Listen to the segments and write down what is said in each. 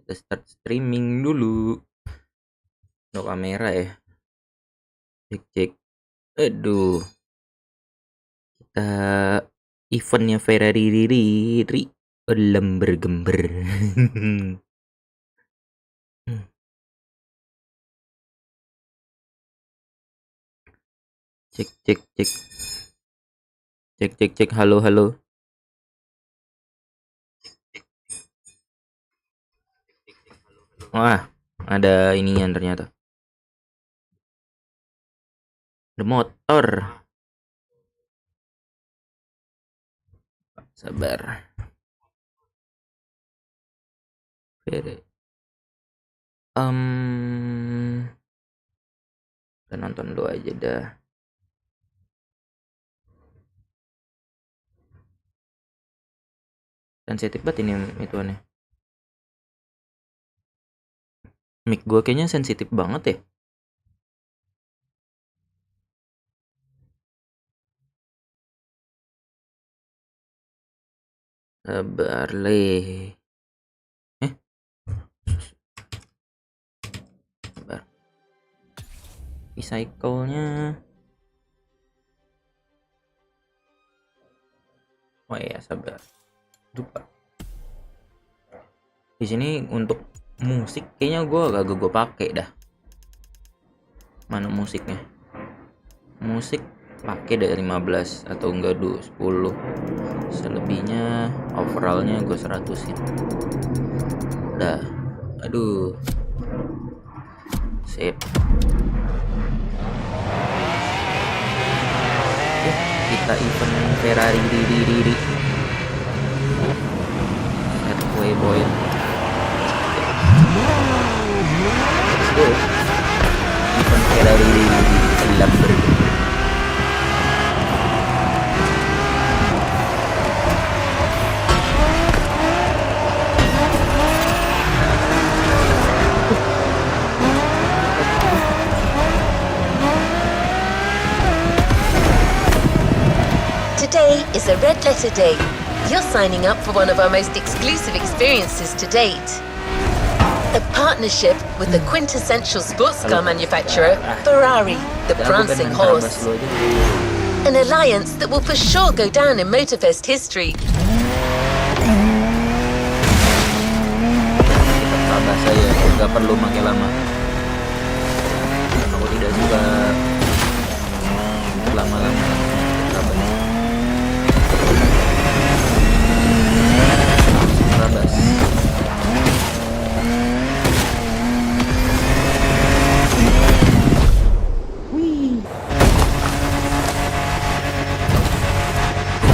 Kita start streaming dulu. No kamera ya. Cek. Aduh. Kita eventnya feririri. Lambargambar. Cek. Halo. Wah, ada inian ternyata. Ada motor. Sabar. Kita nonton dulu aja dah. Sensitif banget ini itu aneh. Mic gue kayaknya sensitif banget ya. Sabar leh. Sabar. Recycle-nya. Oh iya, sabar. Lupa. Di sini untuk musik kayaknya gue pakai dah. Mana musiknya? Musik pakai dari 15 atau enggak 10. Selebihnya overallnya gue 100-in. Dah. Aduh. Sip. Kita event feririri. Set waypoint. Let's go. Event feririri lambargambar. Today is a red letter day. You're signing up for one of our most exclusive experiences to date. A partnership with the quintessential sports car manufacturer, Ferrari, the prancing horse. An alliance that will for sure go down in motorfest history. Kita tabah saja, nggak perlu makin lama. Aku tidak suka lama-lama. Tabas.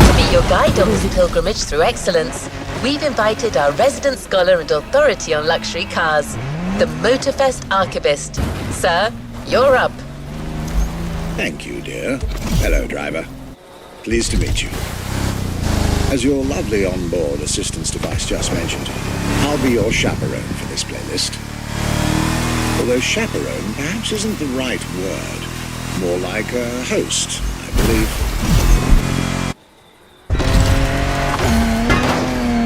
To be your guide on this pilgrimage through excellence, we've invited our resident scholar and authority on luxury cars, the Motorfest archivist. Sir, you're up. Thank you, dear. Hello, driver. Pleased to meet you. As your lovely onboard assistance device just mentioned, I'll be your chaperone for this playlist. Although chaperone perhaps isn't the right word. More like a host, I believe.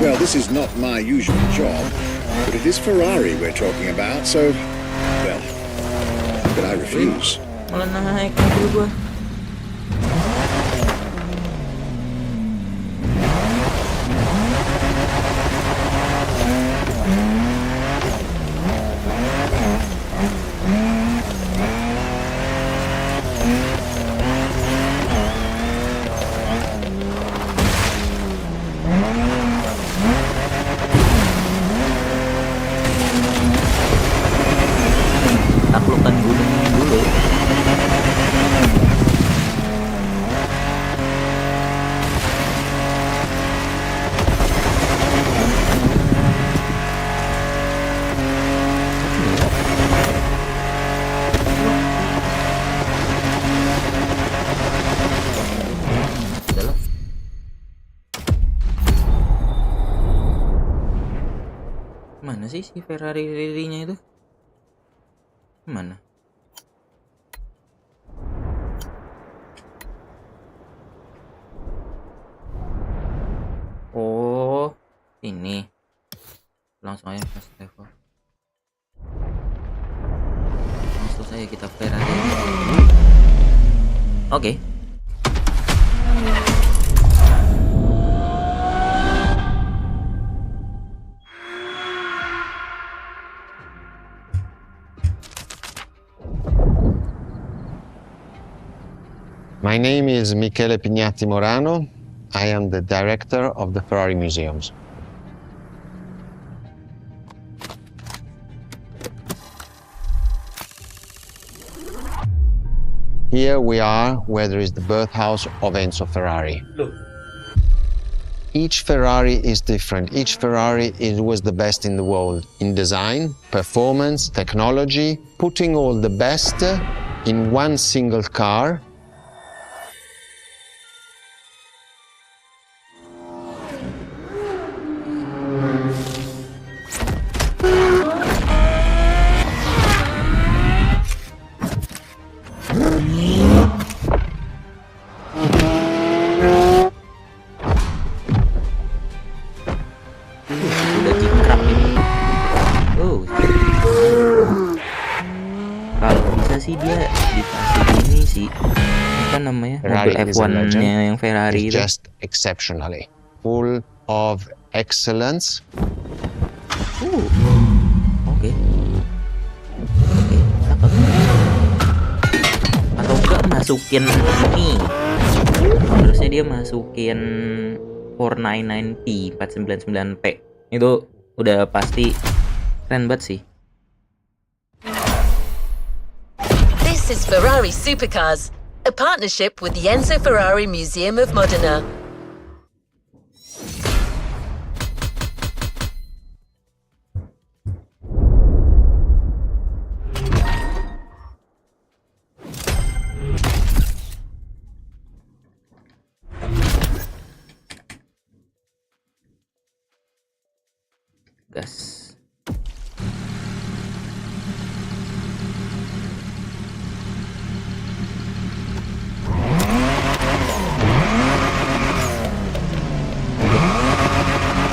Well, this is not my usual job, but it is Ferrari we're talking about, so, well, how could I refuse? Malah naik mobil gua. Taklukkan gunung dulu. Mana sih si Ferrari-nya itu? Mana? Oh, ini langsung aja fast travel. Langsung saja kita Ferrari. Oke. My name is Michele Pignatti Morano. I am the director of the Ferrari Museums. Here we are where there is the birthhouse of Enzo Ferrari. Each Ferrari is different. Each Ferrari was the best in the world in design, performance, technology, putting all the best in one single car. Udah jikrap ini. Kalau bisa sih dia dikasih ini sih, apa namanya, mobil F1-nya yang Ferrari itu. Just exceptionally full of excellence. Oke, cakep. Atau enggak masukin ini, harusnya dia masukin 499p 499p itu udah pasti keren banget sih. This is Ferrari Supercars, a partnership with the Enzo Ferrari Museum of Modena. Gas.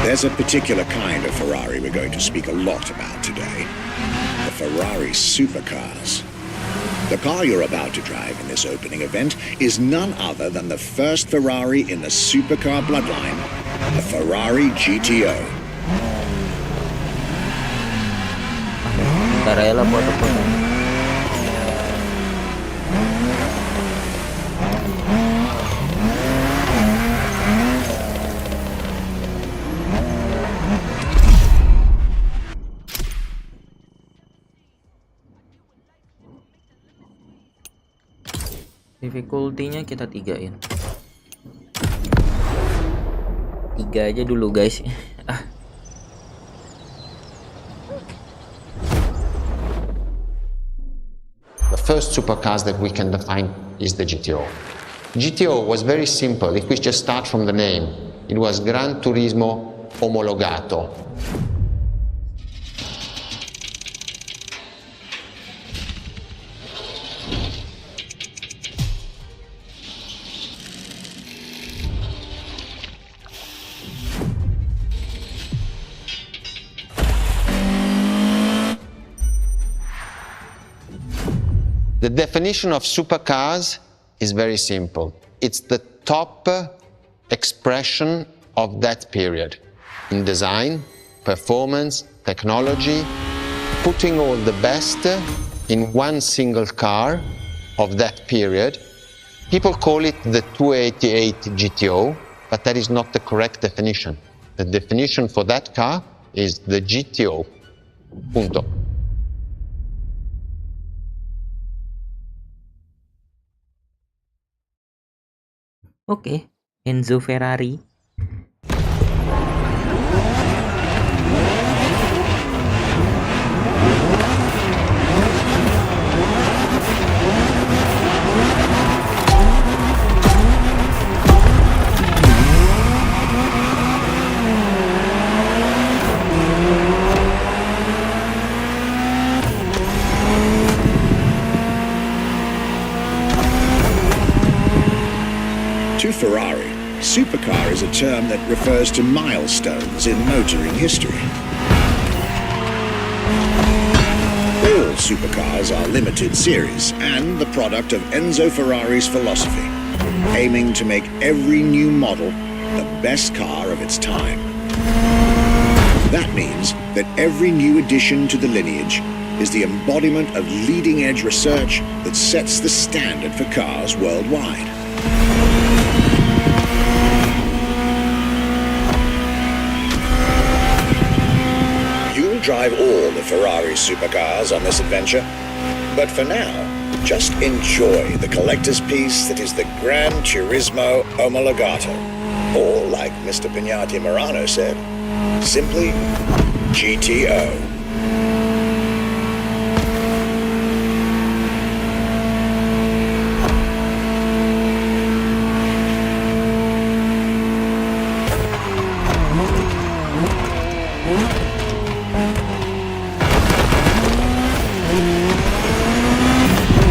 There's a particular kind of Ferrari we're going to speak a lot about today. The Ferrari Supercars. The car you're about to drive in this opening event is none other than the first Ferrari in the supercar bloodline, the Ferrari GTO. Nggak rela foto-foto. Difficulty-nya kita tigain. 3 aja dulu guys. The first supercars that we can define is the GTO. GTO was very simple. If we just start from the name, it was Gran Turismo Omologato. The definition of supercars is very simple. It's the top expression of that period in design, performance, technology, putting all the best in one single car of that period. People call it the 288 GTO, but that is not the correct definition. The definition for that car is the GTO. Punto. Oke, Enzo Ferrari. To Ferrari, supercar is a term that refers to milestones in motoring history. All supercars are limited series and the product of Enzo Ferrari's philosophy, aiming to make every new model the best car of its time. That means that every new addition to the lineage is the embodiment of leading-edge research that sets the standard for cars worldwide. You'll drive all the Ferrari supercars on this adventure, but for now, just enjoy the collector's piece that is the Gran Turismo Omologato, or like Mr. Pignati Morano said, simply GTO.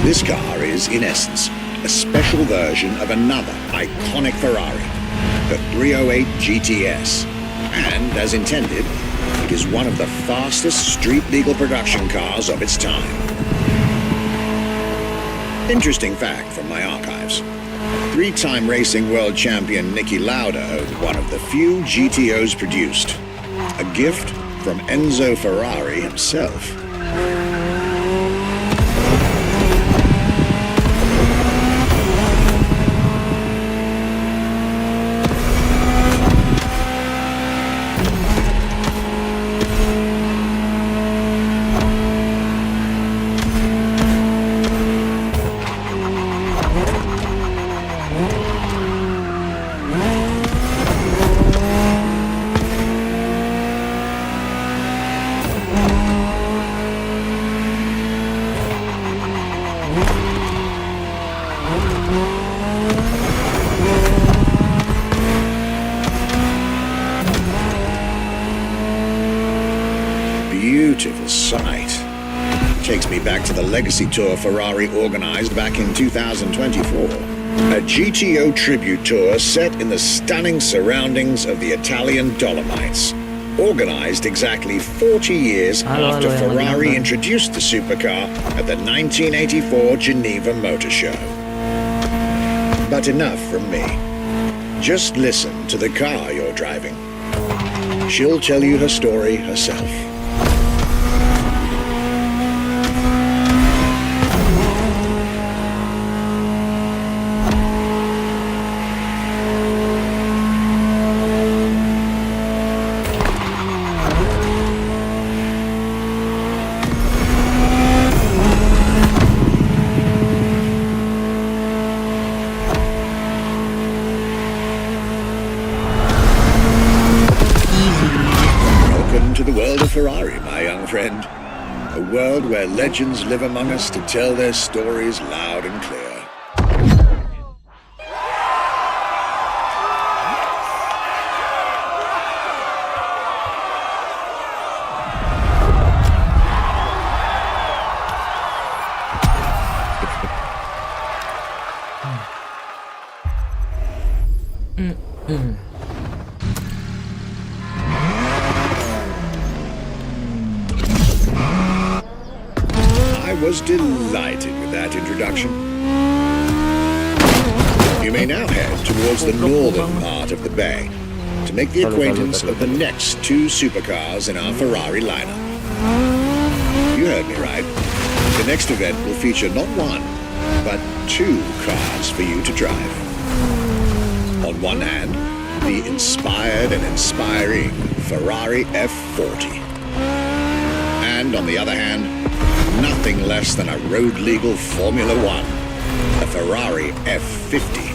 This car is, in essence, a special version of another iconic Ferrari, the 308 GTS. And, as intended, it is one of the fastest street-legal production cars of its time. Interesting fact from my archives. Three-time racing world champion Niki Lauda owned one of the few GTOs produced. A gift from Enzo Ferrari himself. Beautiful sight. Takes me back to the Legacy Tour Ferrari organized back in 2024. A GTO tribute tour set in the stunning surroundings of the Italian Dolomites. Organized exactly 40 years after Ferrari introduced the supercar at the 1984 Geneva Motor Show. But enough from me. Just listen to the car you're driving. She'll tell you her story herself. To the world of Ferrari, my young friend. A world where legends live among us to tell their stories loud and clear. I was delighted with that introduction. You may now head towards the northern part of the bay to make the acquaintance of the next two supercars in our Ferrari lineup. You heard me right. The next event will feature not one, but two cars for you to drive. On one hand, the inspired and inspiring Ferrari F40. And on the other hand, nothing less than a road-legal Formula One, the Ferrari F50.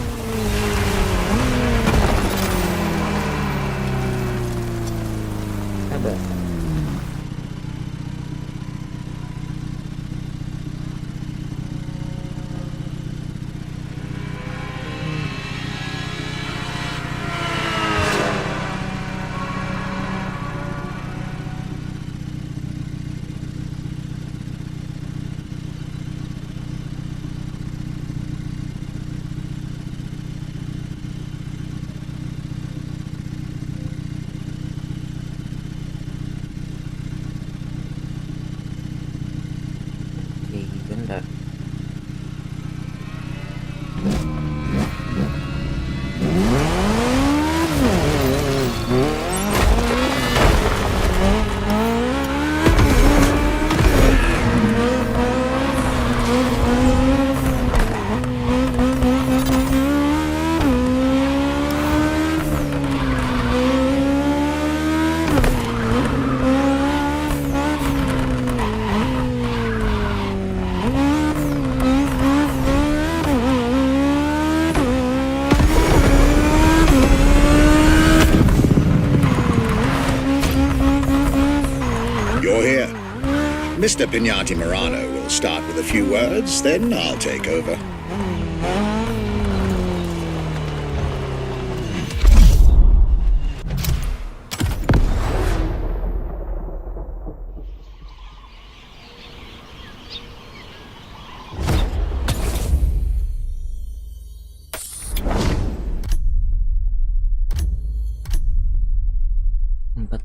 Bentar. You're here. Mr. Pignati Morano will start with a few words, then I'll take over.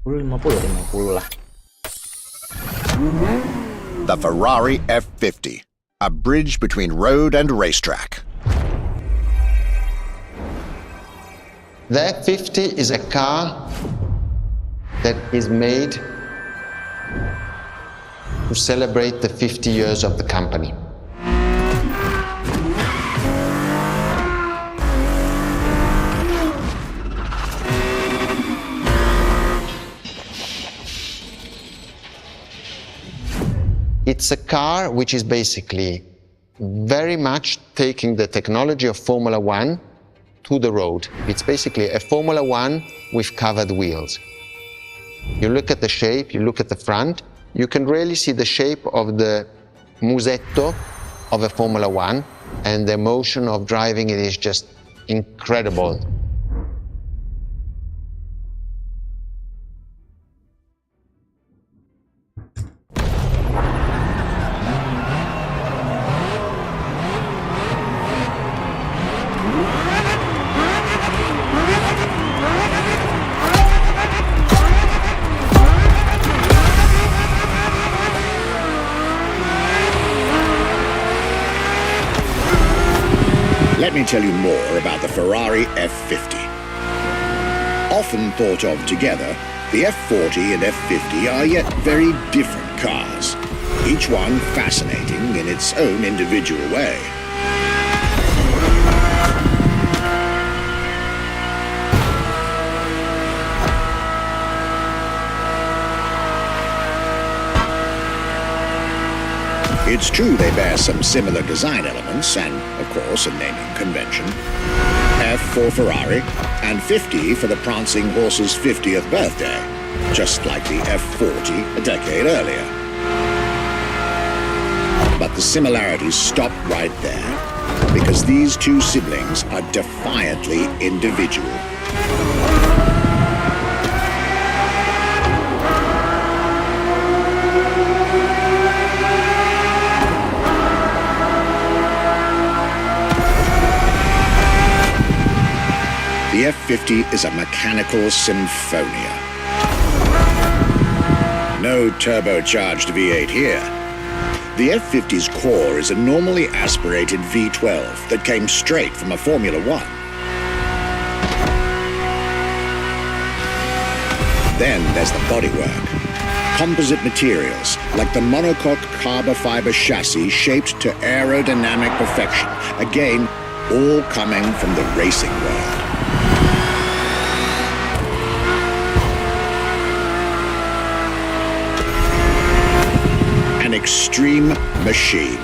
Lima puluh lah. The Ferrari F50, a bridge between road and racetrack. The F50 is a car that is made to celebrate the 50 years of the company. It's a car which is basically very much taking the technology of Formula One to the road. It's basically a Formula One with covered wheels. You look at the shape, you look at the front, you can really see the shape of the musetto of a Formula One, and the emotion of driving it is just incredible. Let me tell you more about the Ferrari F50. Often thought of together, the F40 and F50 are yet very different cars, each one fascinating in its own individual way. It's true they bear some similar design elements and, of course, a naming convention. F for Ferrari and 50 for the prancing horse's 50th birthday, just like the F40 a decade earlier. But the similarities stop right there, because these two siblings are defiantly individual. The F50 is a mechanical symphonia. No turbocharged V8 here. The F50's core is a normally aspirated V12 that came straight from a Formula One. Then there's the bodywork. Composite materials, like the monocoque carbon fiber chassis shaped to aerodynamic perfection. Again, all coming from the racing world. An extreme machine.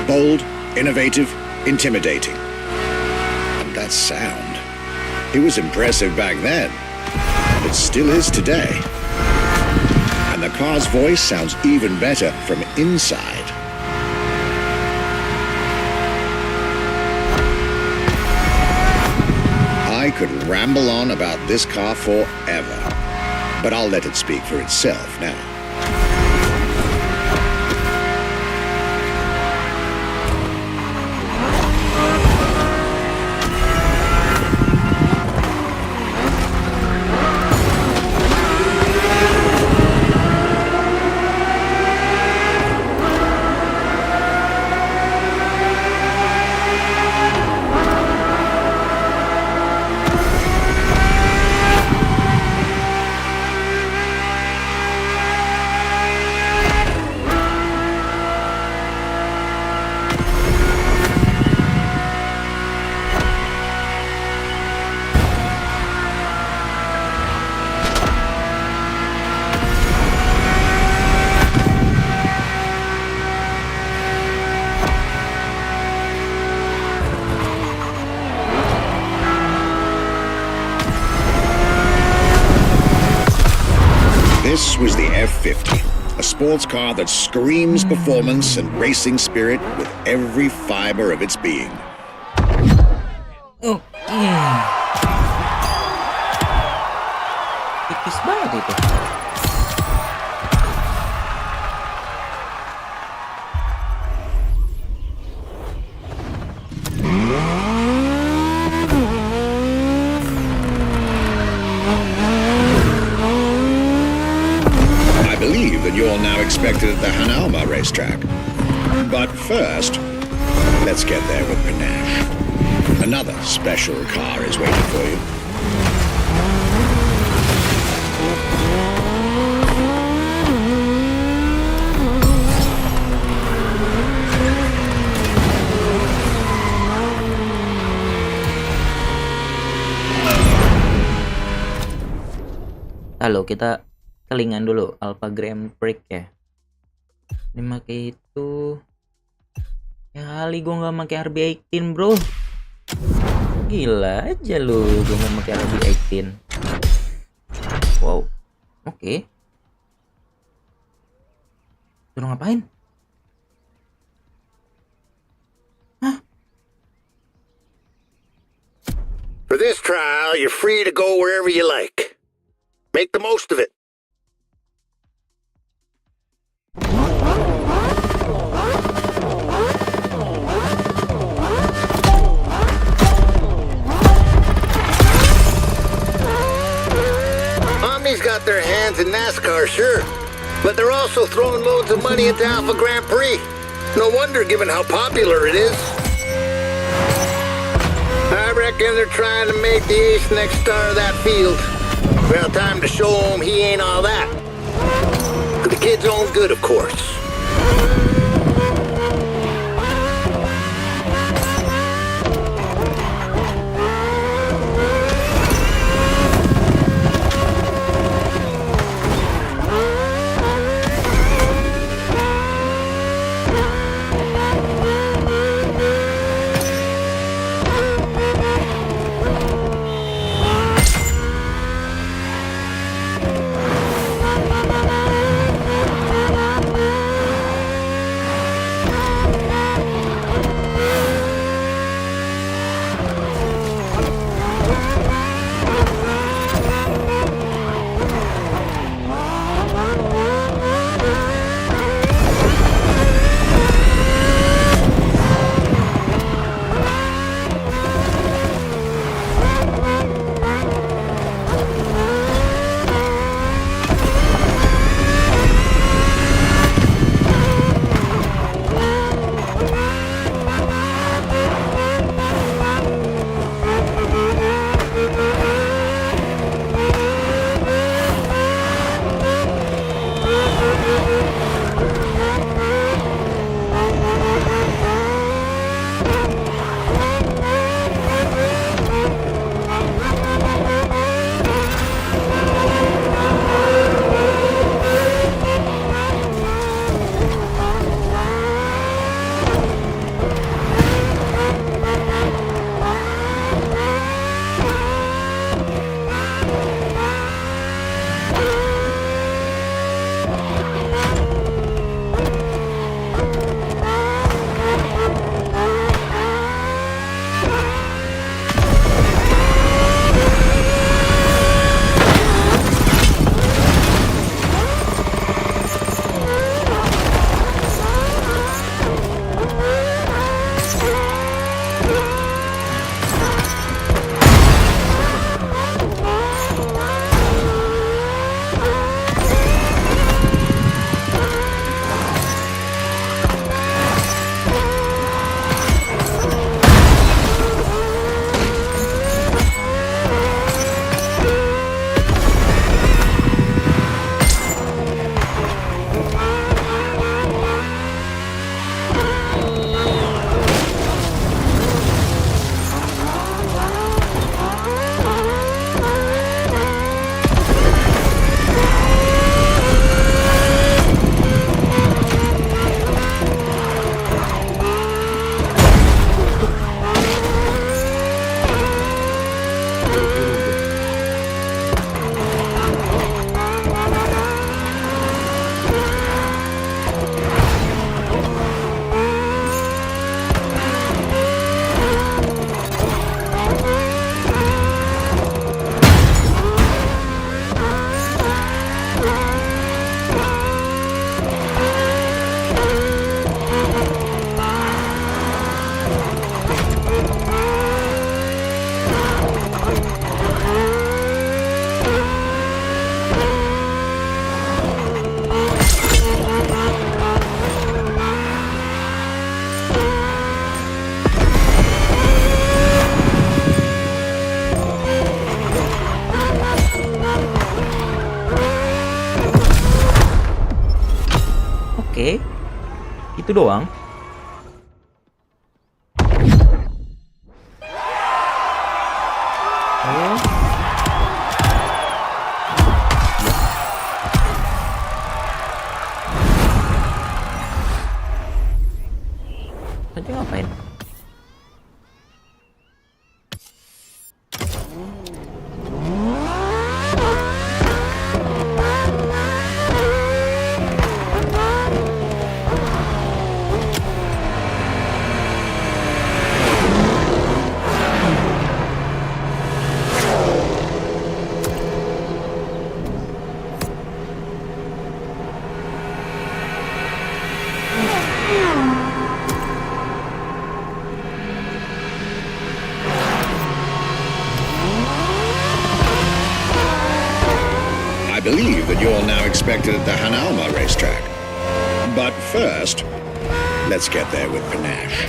Bold, innovative, intimidating. And that sound. It was impressive back then. It still is today. And the car's voice sounds even better from inside. I could ramble on about this car forever, but I'll let it speak for itself now. This was the F50, a sports car that screams performance and racing spirit with every fiber of its being. Tipis banget itu. I believe that you're now expected at the Hanalma racetrack. But first, let's get there with panache. Another special car is waiting for you. Halo, kita kelingan dulu Alpha Grand Prix ya. Ini pakai itu. Ya kali gue nggak pakai RB18 bro. Gila aja lu, gue nggak pakai RB18. Wow, oke. Suruh ngapain? Hah? For this trial, you're free to go wherever you like. Make the most of it. Omni's got their hands in NASCAR, sure, but they're also throwing loads of money into Alpha Grand Prix. No wonder, given how popular it is. I reckon they're trying to make the ace next star of that field. Well, time to show him he ain't all that. For the kid's own good, of course. Oke. Itu doang. Oh. Tadi ngapain? I believe that you're now expected at the Hanauma racetrack. But first, let's get there with panache.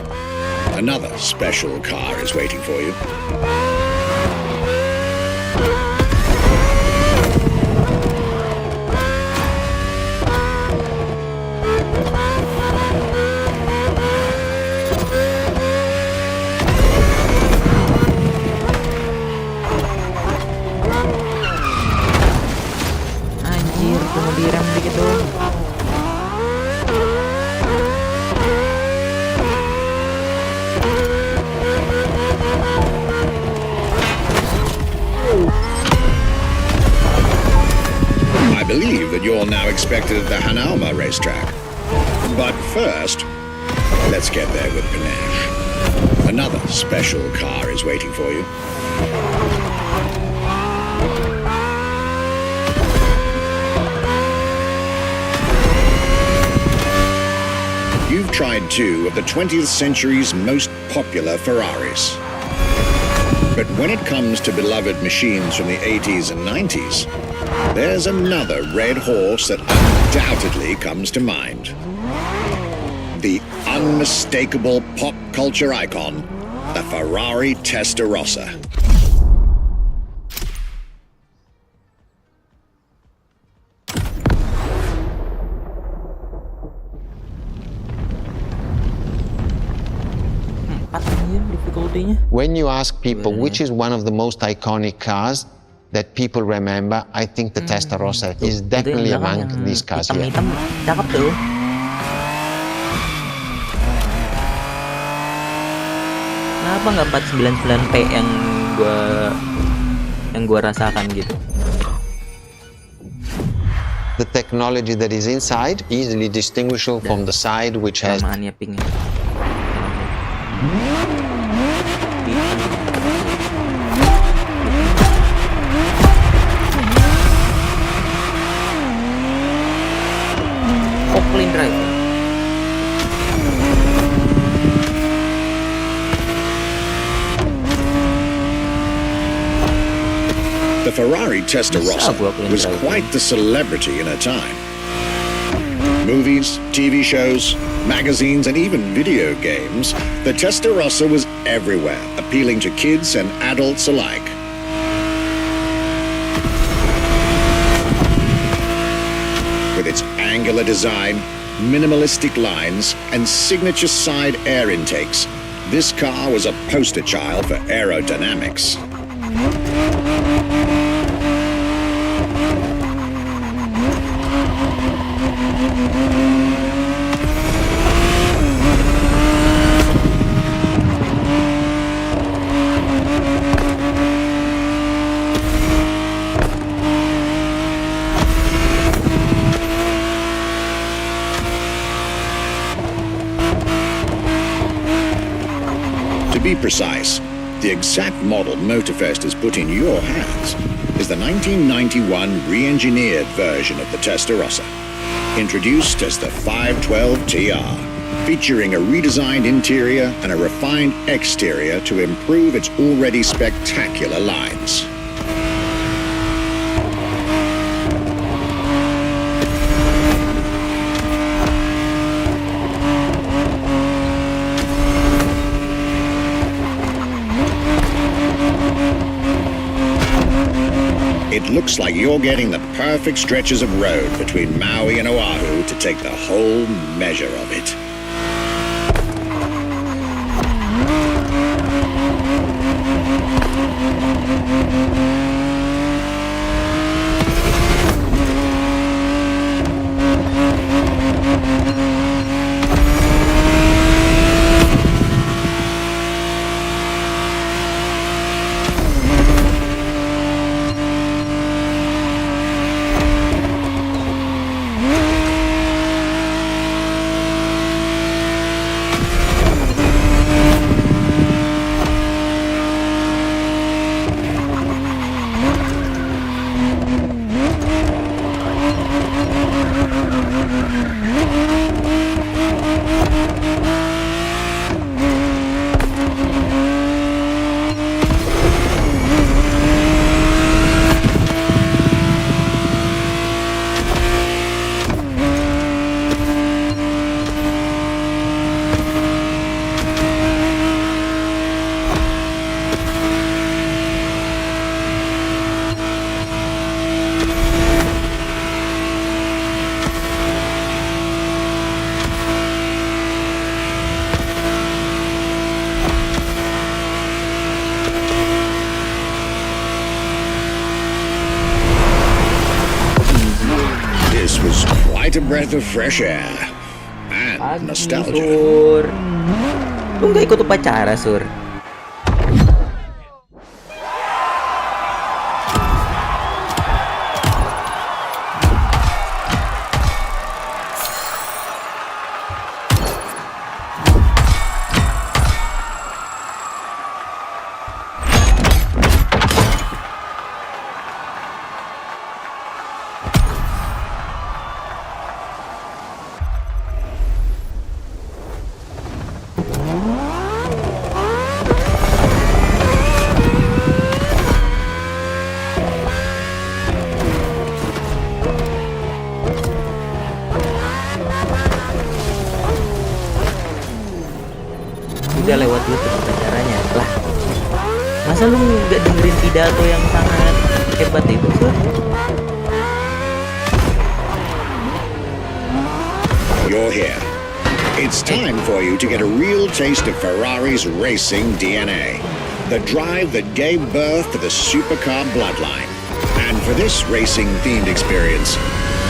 Another special car is waiting for you. Anjir, tunggu direm dikit dong. I believe that you're now expected at the Hanauma racetrack. But first, let's get there with panache. Another special car is waiting for you. You've tried two of the 20th century's most popular Ferraris. But when it comes to beloved machines from the 80s and 90s, there's another red horse that undoubtedly comes to mind. The unmistakable pop culture icon, the Ferrari Testarossa. Difficulty-nya. When you ask people which is one of the most iconic cars that people remember, I think the Testarossa is definitely among these cars here. Hitam-hitam, cakep tuh. Kenapa nggak 499p yang gua rasakan gitu? The technology that is inside easily distinguishable from the side which has Kelemahannya pinknya. Clean drive. The Ferrari Testarossa was quite the celebrity in her time. Movies, TV shows, magazines, and even video games, the Testarossa was everywhere, appealing to kids and adults alike. With its angular design, minimalistic lines, and signature side air intakes, this car was a poster child for aerodynamics. To be precise, the exact model Motorfest has put in your hands is the 1991 re-engineered version of the Testarossa, introduced as the 512 TR, featuring a redesigned interior and a refined exterior to improve its already spectacular lines. It looks like you're getting the perfect stretches of road between Maui and Oahu to take the whole measure of it. This was quite a breath of fresh air and nostalgia. Sur. Lu nggak ikut upacara, Sur? Udah lewat YouTube acaranya lah. Masa lu nggak dengerin pidato yang sangat hebat itu, Sur? You're here. It's time for you to get a real taste of Ferrari's racing DNA. The drive that gave birth to the supercar bloodline. And for this racing-themed experience,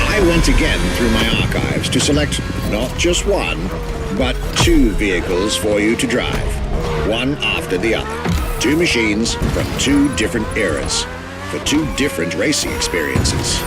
I went again through my archives to select not just one, but two vehicles for you to drive, one after the other. Two machines from two different eras, for two different racing experiences.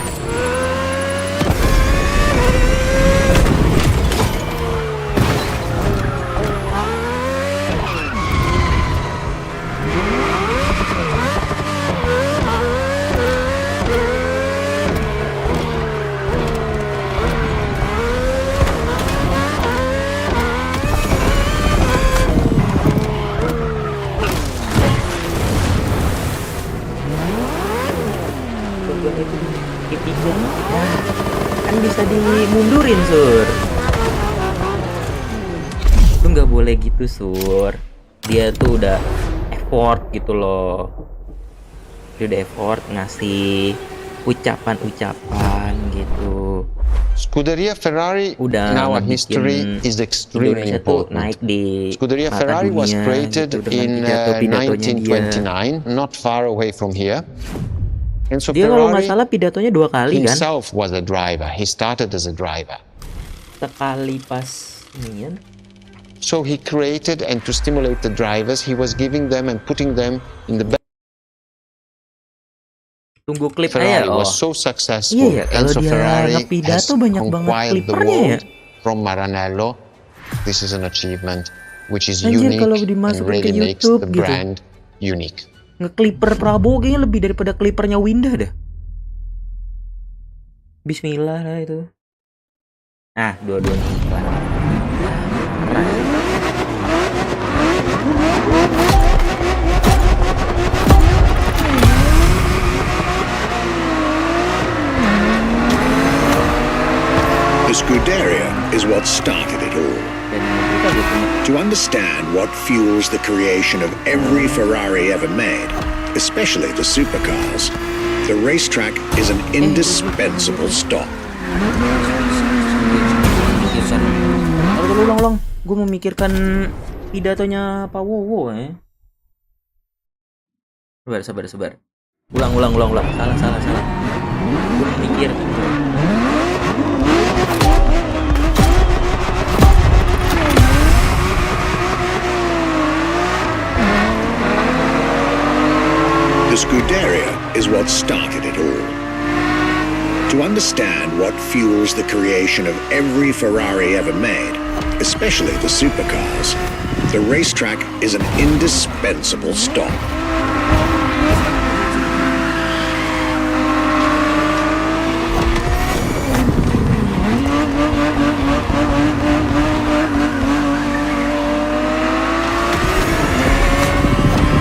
Kan bisa dimundurin, Sur. Lu nggak boleh gitu, Sur. Dia tuh udah effort gitu loh. Dia udah effort ngasih ucapan-ucapan gitu. Scuderia Ferrari in our history is extremely important. Scuderia Ferrari was created in 1929, not far away from here. And so Dia kalau nggak Ferrari salah pidatonya 2 kali kan? himself was a driver. He started as a driver. Sekali pas ini kan? So he created, and to stimulate the drivers, he was giving them and putting them in the back. Tunggu klip Ferrari aja. was so successful, Iya, and kalau so dia Ferrari has ngepidato banyak banget conquered the klipernya ya. world from Maranello. This is an achievement which is Anjir, unique kalau and dimasukin really ke makes YouTube the gitu. brand unique. Ngekliper Prabowo kayaknya lebih daripada klipernya Winda dah. Bismillah lah itu. Ah, dua-duanya iklan. The Scuderia is what started it all. To understand what fuels the creation of every Ferrari ever made, especially the supercars, The racetrack is an indispensable stop. Ulang. Gue memikirkan pidatonya Pak Wowo ya. Sabar. Ulang. Salah. Gue mikir. The Scuderia is what started it all. To understand what fuels the creation of every Ferrari ever made, especially the supercars, the racetrack is an indispensable stop.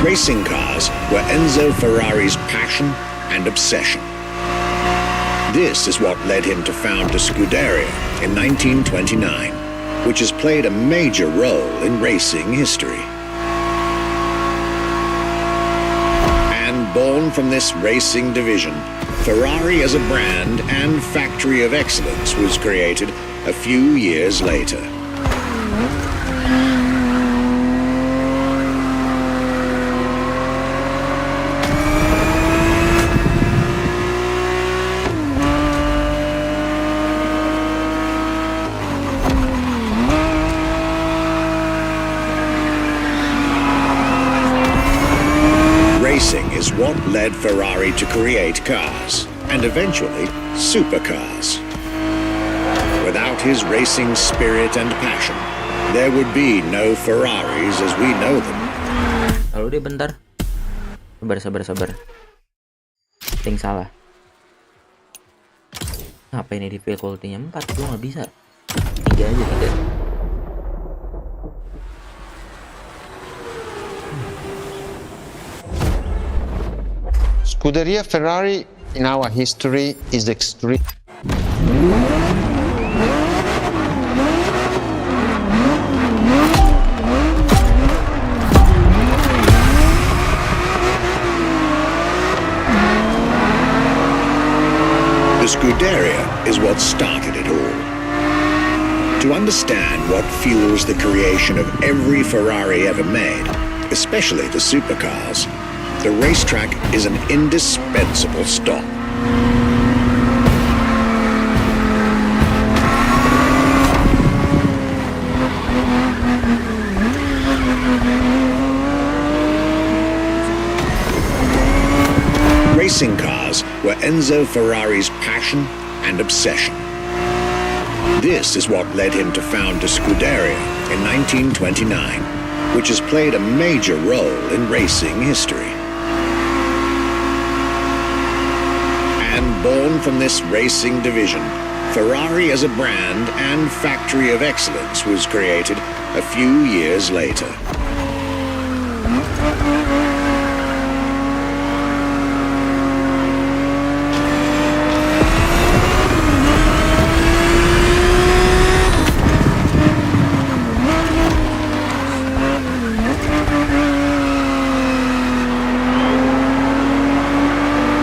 Racing cars were Enzo Ferrari's passion and obsession. This is what led him to found the Scuderia in 1929, which has played a major role in racing history. And born from this racing division, Ferrari as a brand and factory of excellence was created a few years later. Racing is what led Ferrari to create cars, and eventually supercars. Without his racing spirit and passion, there would be no Ferraris as we know them. Halo deh bentar. Sabar. Ting salah. Apa ini difficulty-nya 4? Gue nggak bisa. 3 aja 3. Scuderia Ferrari in our history is extreme. The Scuderia is what started it all. To understand what fuels the creation of every Ferrari ever made, especially the supercars, the racetrack is an indispensable stop. Racing cars were Enzo Ferrari's passion and obsession. This is what led him to found the Scuderia in 1929, which has played a major role in racing history. And born from this racing division, Ferrari as a brand and factory of excellence was created a few years later.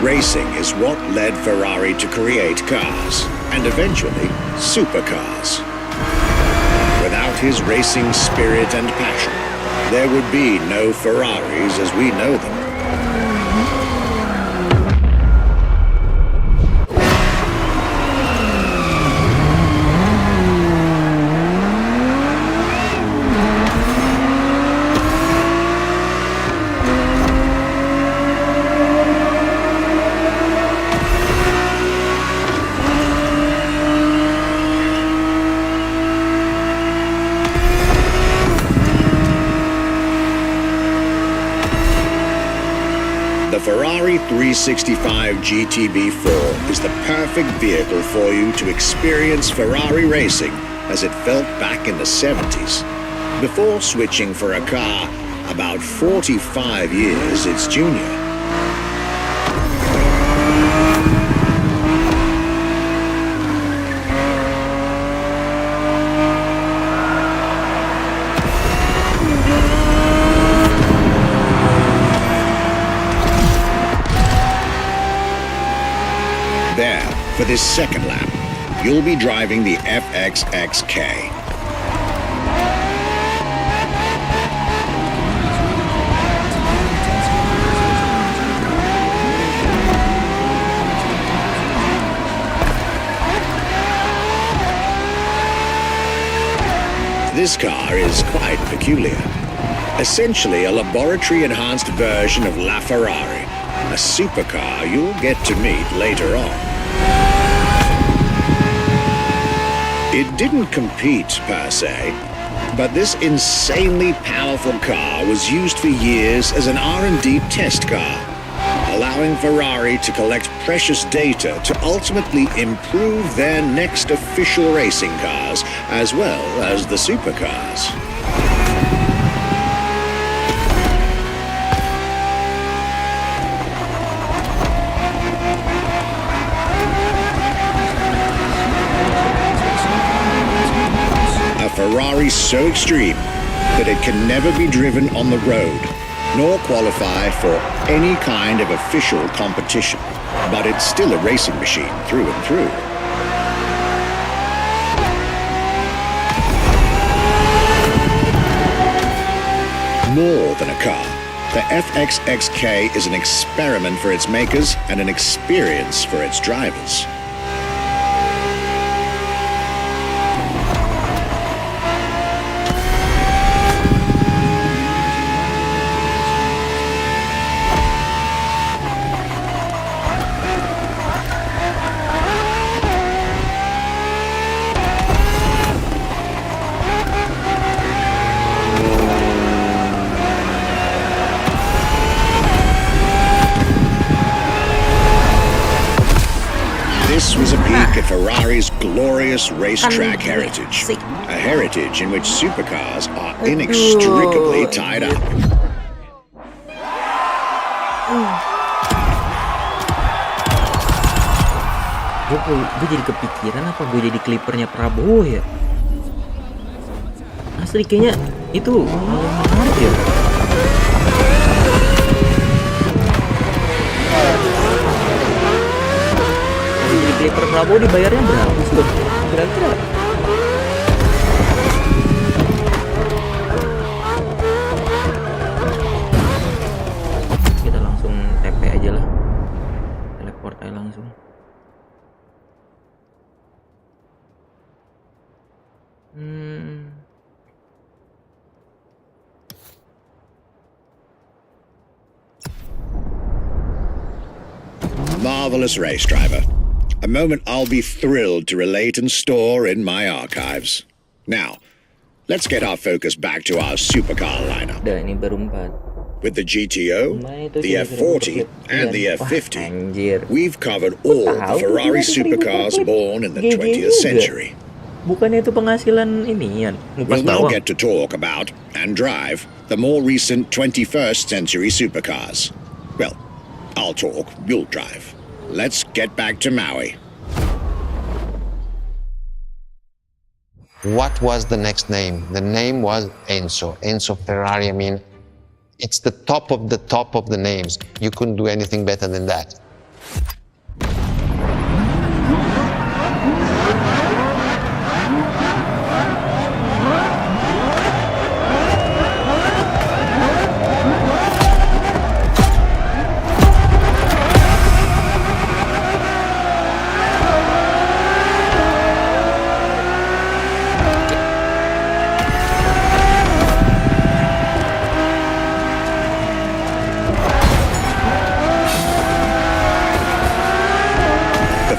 Racing is what led Ferrari to create cars, and eventually supercars. Without his racing spirit and passion, there would be no Ferraris as we know them. The Ferrari 365 GTB4 is the perfect vehicle for you to experience Ferrari racing as it felt back in the 70s, before switching for a car about 45 years its junior. For this second lap, you'll be driving the FXXK. This car is quite peculiar. Essentially a laboratory-enhanced version of La Ferrari, a supercar you'll get to meet later on. It didn't compete per se, but this insanely powerful car was used for years as an R&D test car, allowing Ferrari to collect precious data to ultimately improve their next official racing cars, as well as the supercars. A Ferrari so extreme that it can never be driven on the road, nor qualify for any kind of official competition, but it's still a racing machine through and through. More than a car, the FXXK is an experiment for its makers and an experience for its drivers. This was a peek at Ferrari's glorious racetrack heritage. A heritage in which supercars are inextricably tied up. Gue jadi kepikiran apa gue jadi clippernya Prabowo ya? Asli kayaknya itu menarik ya. Jadi clipper Prabowo dibayarnya berapa sih? Kira-kira? Kita langsung TP aja lah. Teleport aja langsung. Marvelous race, driver. A moment I'll be thrilled to relate and store in my archives. Now, let's get our focus back to our supercar lineup. Udah, ini baru 4. With the GTO, the F40, and the F50, Anjir. we've covered all the Ferrari supercars born in the 20th century. Bukannya itu penghasilan inian? We'll now get to talk about and drive the more recent 21st century supercars. Well, I'll talk, you'll drive. Let's get back to Maui. What was the next name? The name was Enzo. Enzo Ferrari, I mean, it's the top of the names. You couldn't do anything better than that.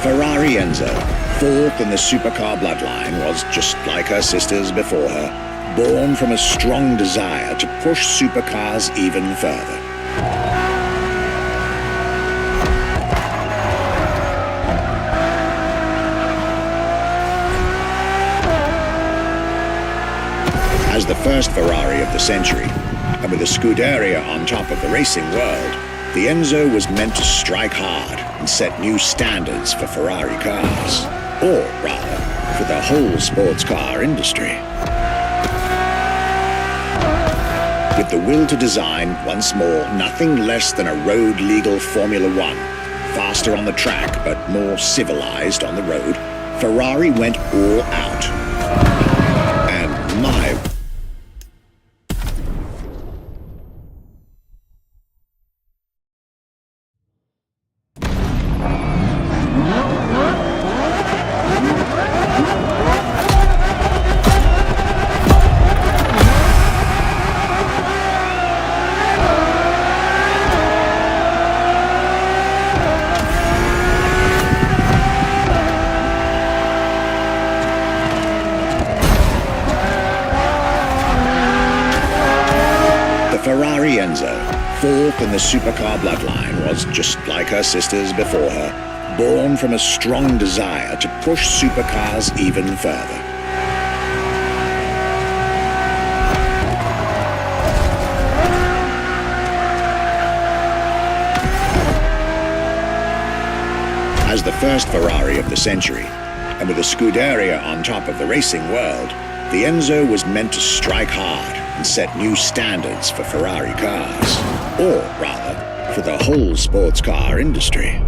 Ferrari Enzo, fourth in the supercar bloodline, was just like her sisters before her, born from a strong desire to push supercars even further. As the first Ferrari of the century, and with a Scuderia on top of the racing world, the Enzo was meant to strike hard and set new standards for Ferrari cars, or rather, for the whole sports car industry. With the will to design, once more, nothing less than a road-legal Formula One, faster on the track but more civilized on the road, Ferrari went all out. And my... Ferrari Enzo, fourth in the supercar bloodline, was just like her sisters before her, born from a strong desire to push supercars even further. As the first Ferrari of the century, and with a Scuderia on top of the racing world, the Enzo was meant to strike hard and set new standards for Ferrari cars, or rather, for the whole sports car industry.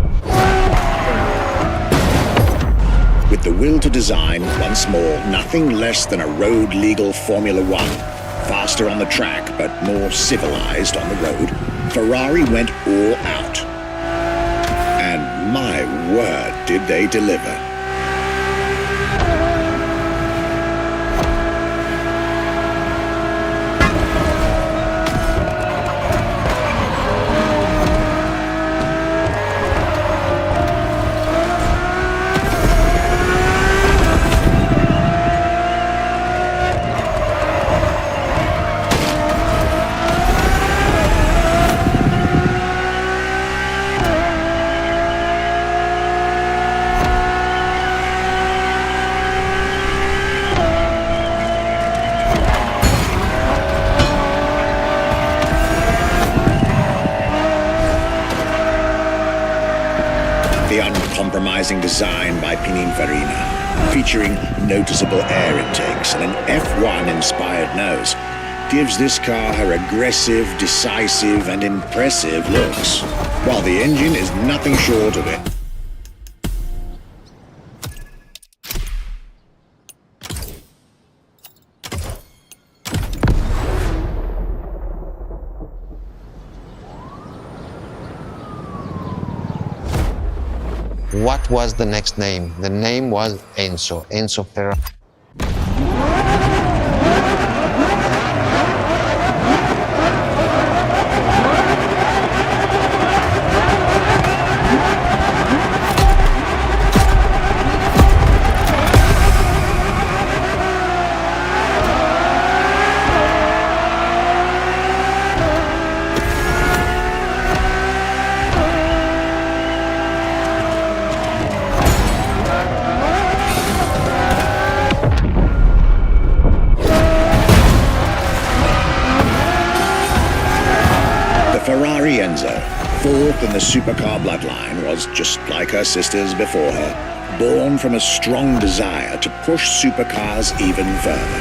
With the will to design, once more, nothing less than a road-legal Formula One, faster on the track but more civilized on the road, Ferrari went all out. And my word, did they deliver. The uncompromising design by Pininfarina, featuring noticeable air intakes and an F1-inspired nose, gives this car her aggressive, decisive, and impressive looks, while the engine is nothing short of it. What was the next name? The name was Enzo, Enzo Ferrari. Ferrari Enzo, fourth in the supercar bloodline, was just like her sisters before her, born from a strong desire to push supercars even further.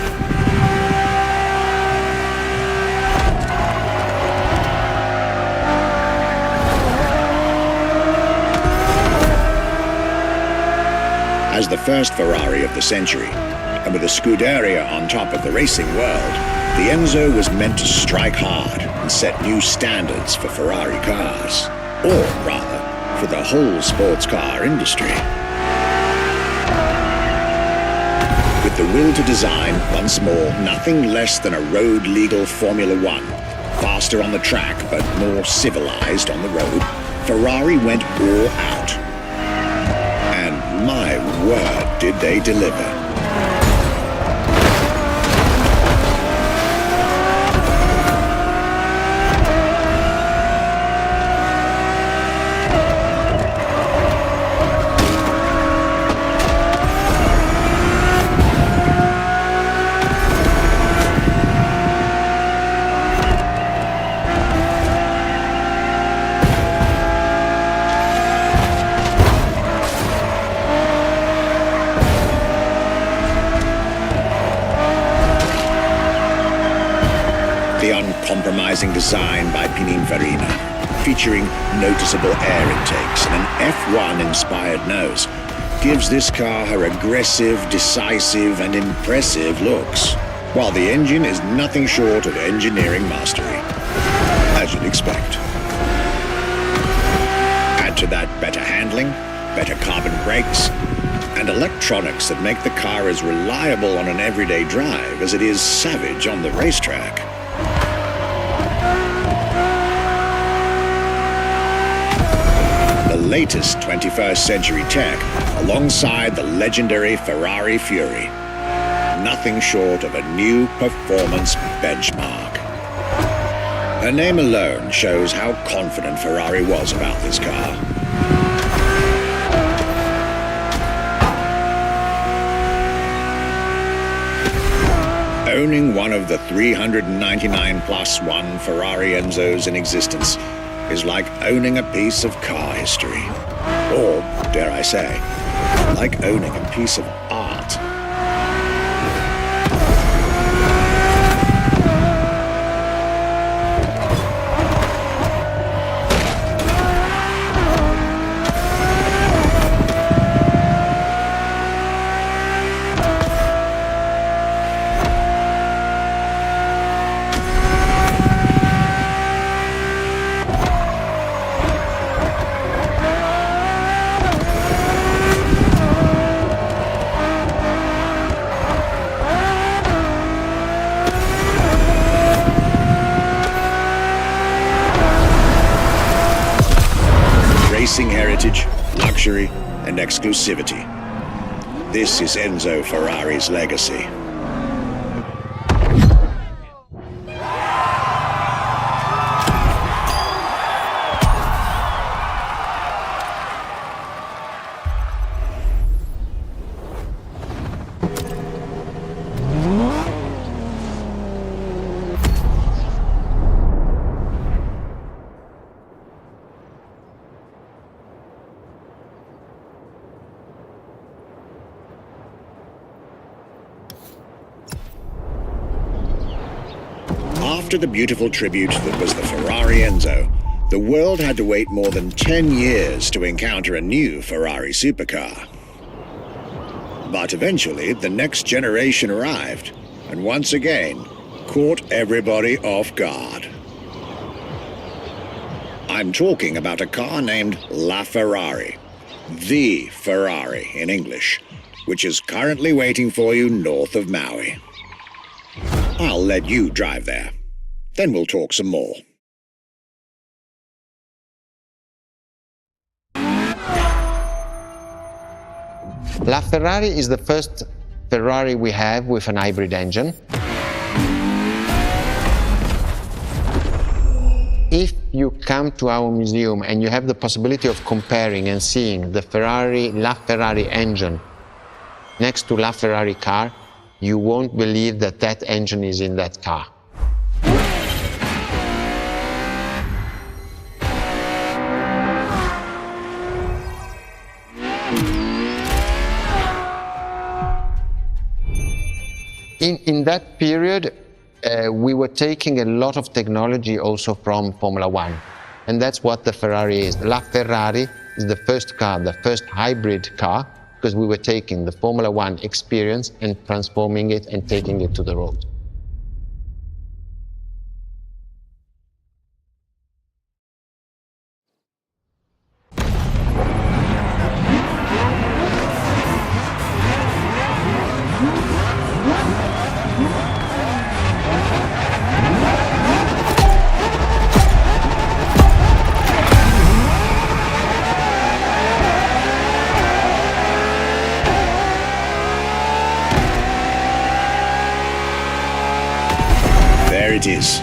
As the first Ferrari of the century, and with a Scuderia on top of the racing world, the Enzo was meant to strike hard and set new standards for Ferrari cars, or rather, for the whole sports car industry. With the will to design, once more, nothing less than a road-legal Formula One, faster on the track but more civilized on the road, Ferrari went all out. And my word, did they deliver. The uncompromising design by Pininfarina, featuring noticeable air intakes and an F1-inspired nose, gives this car her aggressive, decisive, and impressive looks, while the engine is nothing short of engineering mastery, as you'd expect. Add to that better handling, better carbon brakes, and electronics that make the car as reliable on an everyday drive as it is savage on the racetrack. The latest 21st century tech alongside the legendary Ferrari Fury. Nothing short of a new performance benchmark. Her name alone shows how confident Ferrari was about this car. Owning one of the 399 plus one Ferrari Enzos in existence is like owning a piece of car history. Or, dare I say, like owning a piece of art. Racing heritage, luxury, and exclusivity. This is Enzo Ferrari's legacy. After the beautiful tribute that was the Ferrari Enzo, the world had to wait more than 10 years to encounter a new Ferrari supercar. But eventually, the next generation arrived, and once again, caught everybody off guard. I'm talking about a car named La Ferrari, the Ferrari in English, which is currently waiting for you north of Maui. I'll let you drive there. Then we'll talk some more. La Ferrari is the first Ferrari we have with an hybrid engine. If you come to our museum and you have the possibility of comparing and seeing the La Ferrari engine next to La Ferrari car, you won't believe that that engine is in that car. In that period, we were taking a lot of technology also from Formula One. And that's what the Ferrari is. La Ferrari is the first car, the first hybrid car, because we were taking the Formula One experience and transforming it and taking it to the road. There it is.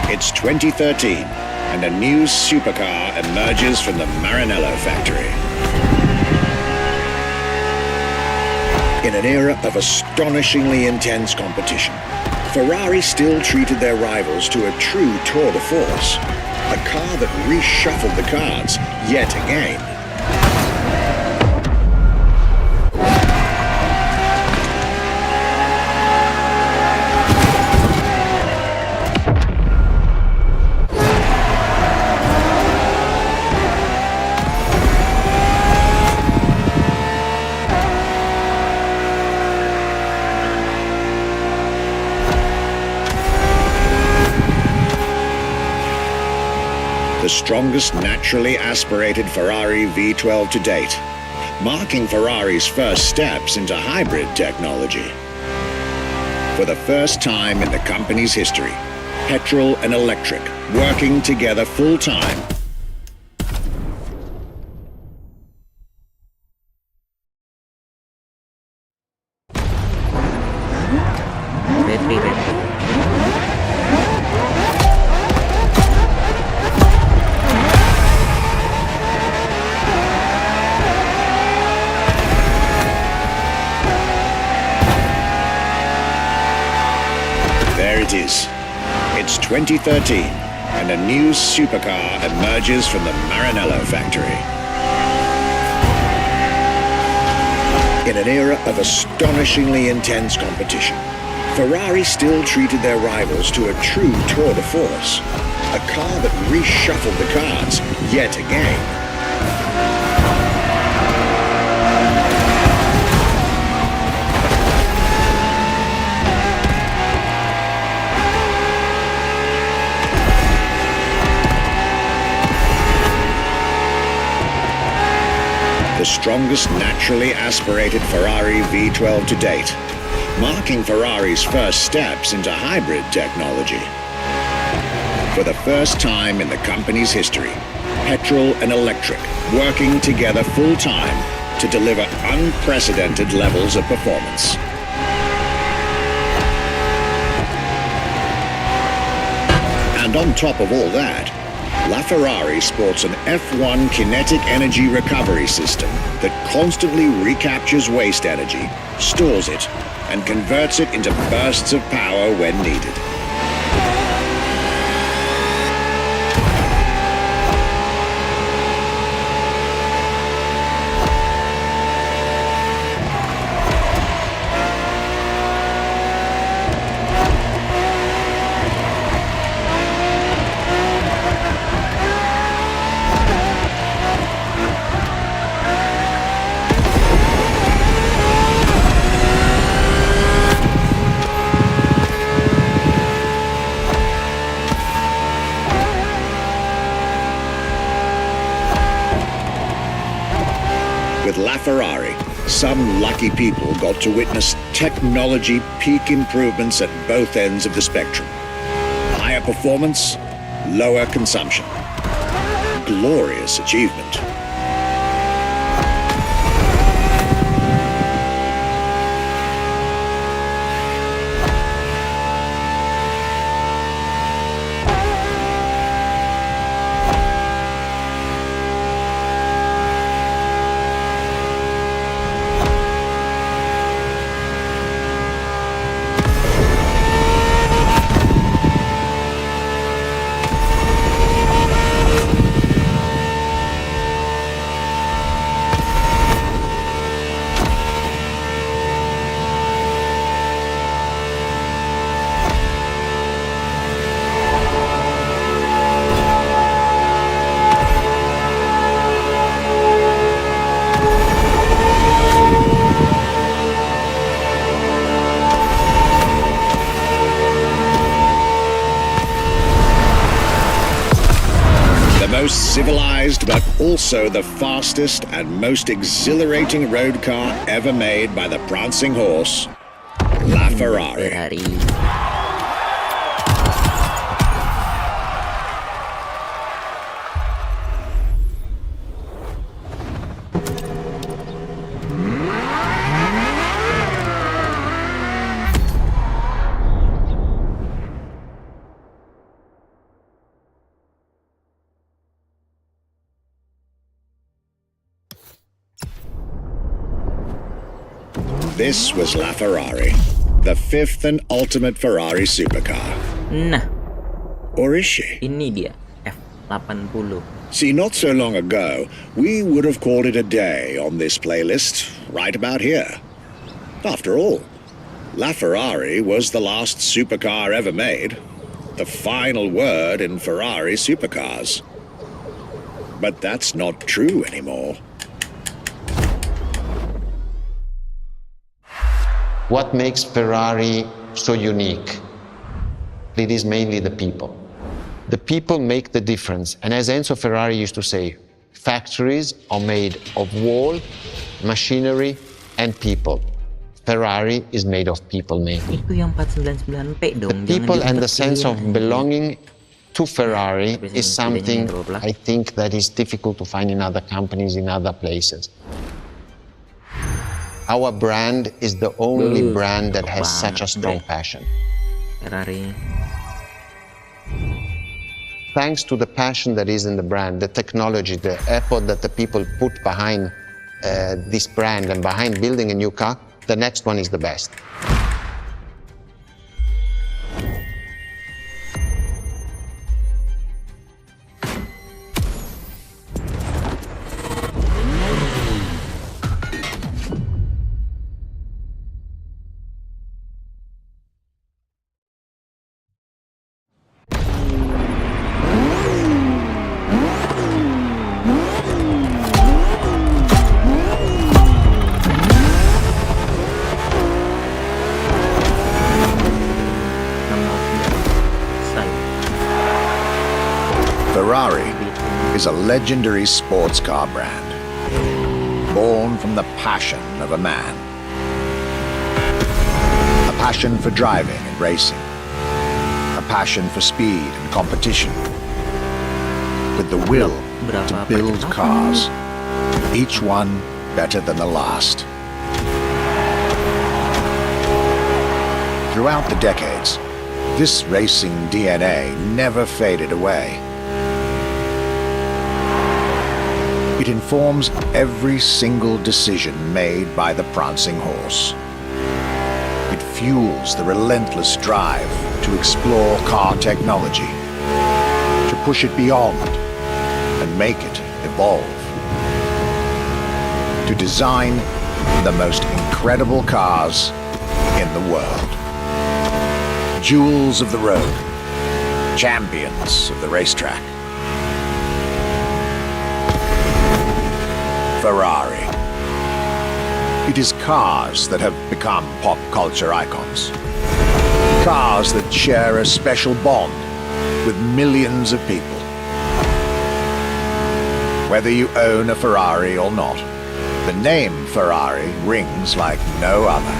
It's 2013, and a new supercar emerges from the Maranello factory. In an era of astonishingly intense competition, Ferrari still treated their rivals to a true tour de force, a car that reshuffled the cards yet again. the strongest naturally aspirated Ferrari V12 to date, marking Ferrari's first steps into hybrid technology. For the first time in the company's history, petrol and electric working together full-time. Battery. There it is. It's 2013, and a new supercar emerges from the Maranello factory. In an era of astonishingly intense competition, Ferrari still treated their rivals to a true tour de force, a car that reshuffled the cards yet again. The strongest naturally aspirated Ferrari V12 to date, marking Ferrari's first steps into hybrid technology. For the first time in the company's history, petrol and electric working together full-time to deliver unprecedented levels of performance. And on top of all that, LaFerrari sports an F1 kinetic energy recovery system that constantly recaptures waste energy, stores it, and converts it into bursts of power when needed. With LaFerrari, some lucky people got to witness technology peak improvements at both ends of the spectrum. Higher performance, lower consumption. Glorious achievement. Most civilized, but also the fastest and most exhilarating road car ever made by the prancing horse, LaFerrari. Ferrari. This was LaFerrari, the fifth and ultimate Ferrari supercar. Nah, Or is she? ini dia F80. See, not so long ago, we would have called it a day on this playlist, right about here. After all, LaFerrari was the last supercar ever made, the final word in Ferrari supercars. But that's not true anymore. What makes Ferrari so unique? It is mainly the people. The people make the difference. And as Enzo Ferrari used to say, factories are made of wall, machinery, and people. Ferrari is made of people, man. Itu yang 499p dong. The people and the sense of anjir. belonging to Ferrari Biasanya is something bedanya 12. I think that is difficult to find in other companies, in other places. Our brand is the only brand that has such a strong passion. Ferrari. Thanks to the passion that is in the brand, the technology, the effort that the people put behind this brand and behind building a new car, the next one is the best. Ferrari is a legendary sports car brand, born from the passion of a man. A passion for driving and racing. A passion for speed and competition. With the will to build cars, each one better than the last. Throughout the decades, this racing DNA never faded away. It informs every single decision made by the prancing horse. It fuels the relentless drive to explore car technology, to push it beyond and make it evolve, to design the most incredible cars in the world. Jewels of the road, champions of the racetrack. Ferrari. It is cars that have become pop culture icons. Cars that share a special bond with millions of people. Whether you own a Ferrari or not, the name Ferrari rings like no other.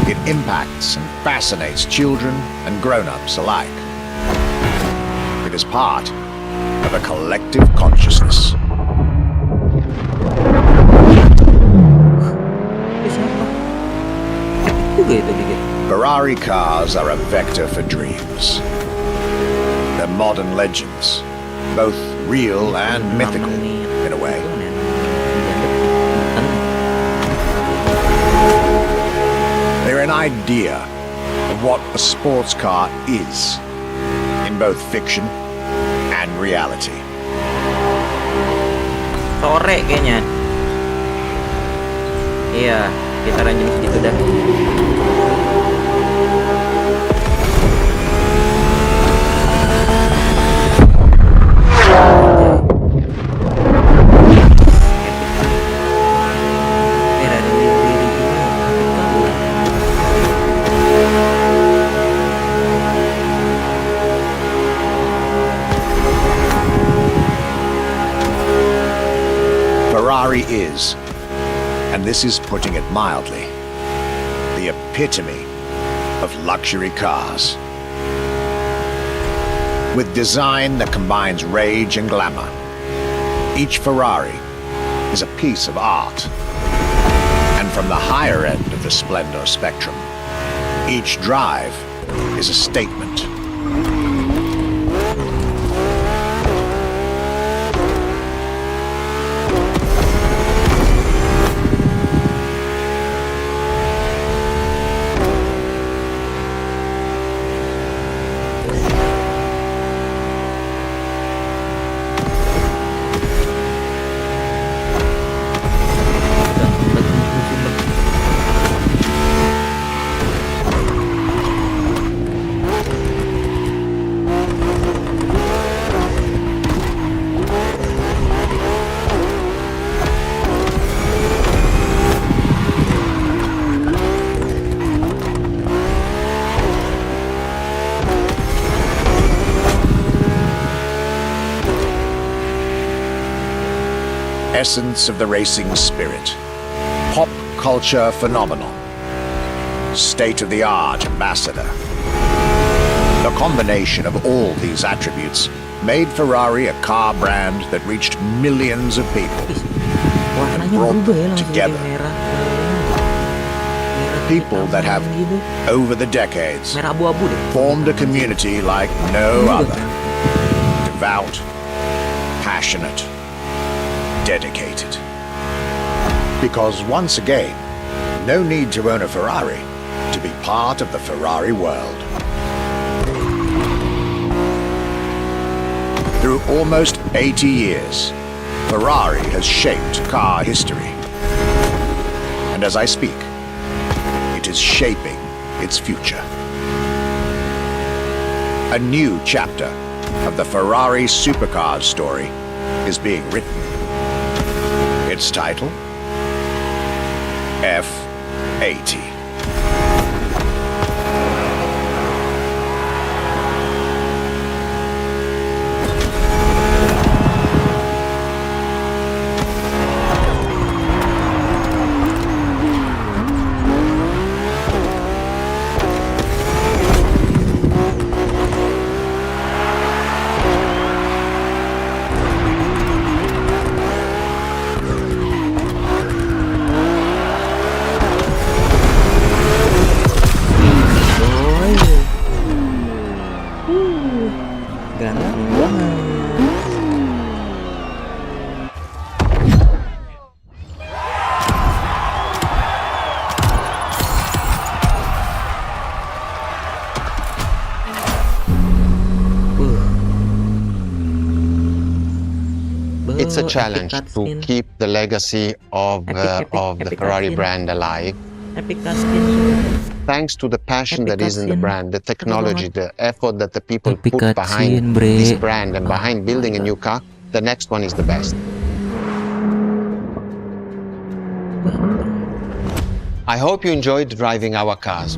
It impacts and fascinates children and grown-ups alike. It is part of a collective consciousness. Ferrari cars are a vector for dreams. They're modern legends, both real and mythical in a way. They're an idea of what a sports car is, in both fiction and reality. Sore kayaknya. Iya, sekitaran jam segitu dah. Ferrari is, and this is putting it mildly, the epitome of luxury cars. With design that combines rage and glamour, each Ferrari is a piece of art. And from the higher end of the splendor spectrum, each drive is a statement. essence of the racing spirit, pop culture phenomenon, state-of-the-art ambassador. The combination of all these attributes made Ferrari a car brand that reached millions of people and Warnanya brought berubah ya them langsung jadi together. merah. Merah People that have, kehitaman gitu. over the decades, Merah abu-abu deh. formed a community like no other. Devout, passionate, dedicated. Because once again, no need to own a Ferrari to be part of the Ferrari world. Through almost 80 years, Ferrari has shaped car history. And as I speak, it is shaping its future. A new chapter of the Ferrari supercars story is being written. Its title? F80. Ganteng banget. It's a challenge Epic to cutscene. keep the legacy of the Epic Ferrari cutscene. brand alive. Epic cutscene. Thanks to the passion Epic that is in the cutscene. brand, the technology, banget. the effort that the people Epic put behind cutscene, bre. this brand and behind Oh building my a new God. car, the next one is the best. I hope you enjoyed driving our cars.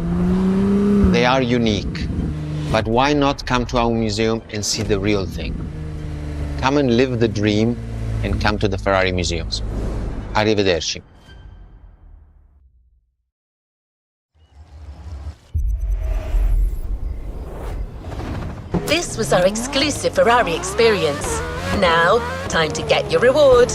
They are unique, but why not come to our museum and see the real thing? Come and live the dream and come to the Ferrari museums. Arrivederci. This was our exclusive Ferrari experience. Now, time to get your reward.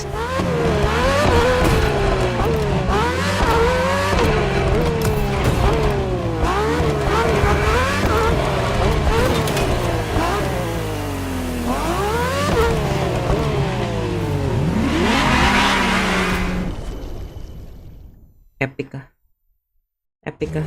Epic kah? Epic kah?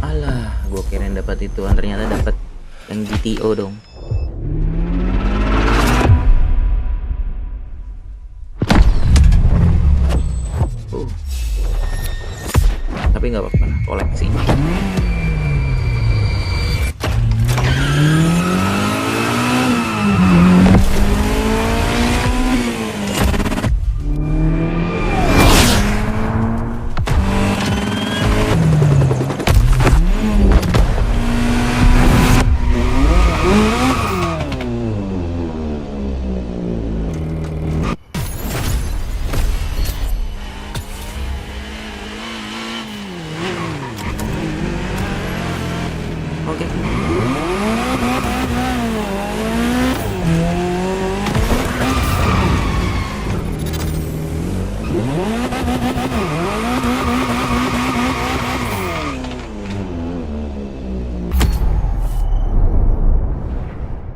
Alah, gue kirain dapat ituan, ternyata dapat yang GTO dong. Tapi nggak apa-apa, koleksi. Oke.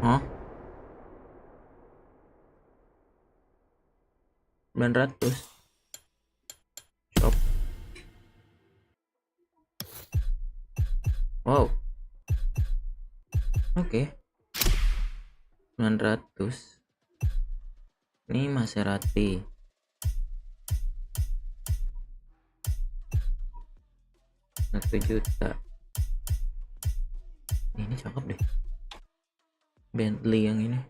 Hah? 900. Shop. Wow. Oke. 900. Ini Maserati. Rp1 juta. Ini cakep deh. Bentley yang ini.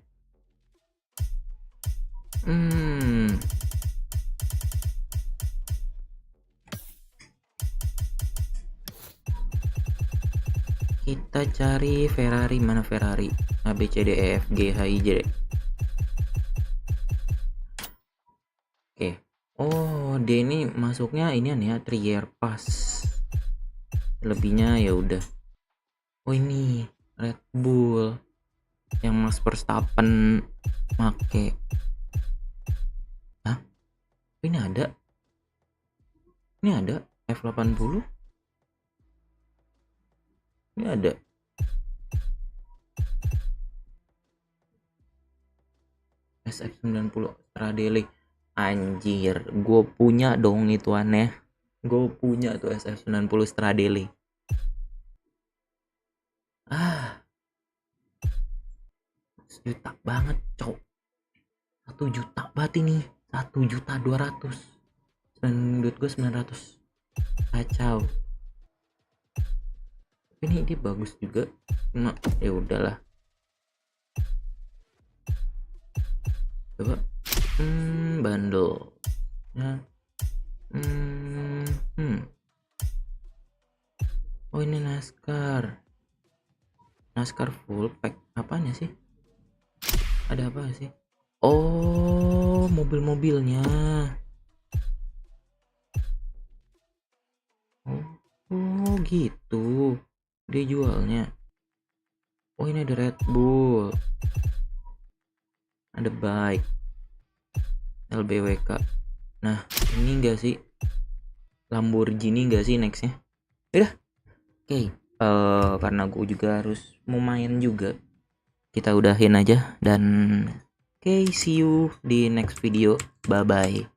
kita cari Ferrari. Mana Ferrari? A B C D E F G H I J. Oke. Oh, dia ini masuknya ini ya, 3 year pass. Lebihnya ya udah. Oh, ini Red Bull yang Max Verstappen make. Hah? Ini ada F80. Ini ada. SF90 Stradale. Anjir, gue punya dong itu aneh. Gue punya tuh SF90 Stradale. Ah, 1 juta banget, cok. 1 juta banget ini. 1.200.000. Dan duit gue 900. Kacau. Ini dia bagus juga. Cuma ya udahlah. Coba. Bundle. Ya. Oh, ini NASCAR. NASCAR full pack. Apanya sih? Ada apa sih? Oh, mobil-mobilnya. Oh gitu. Dia jualnya. Oh, ini ada Red Bull. Ada bike. LBWK. Nah, ini enggak sih? Lamborghini enggak sih nextnya? Udah. Oke. Karena gue juga harus mau main juga. Kita udahin aja dan oke, see you di next video. Bye bye.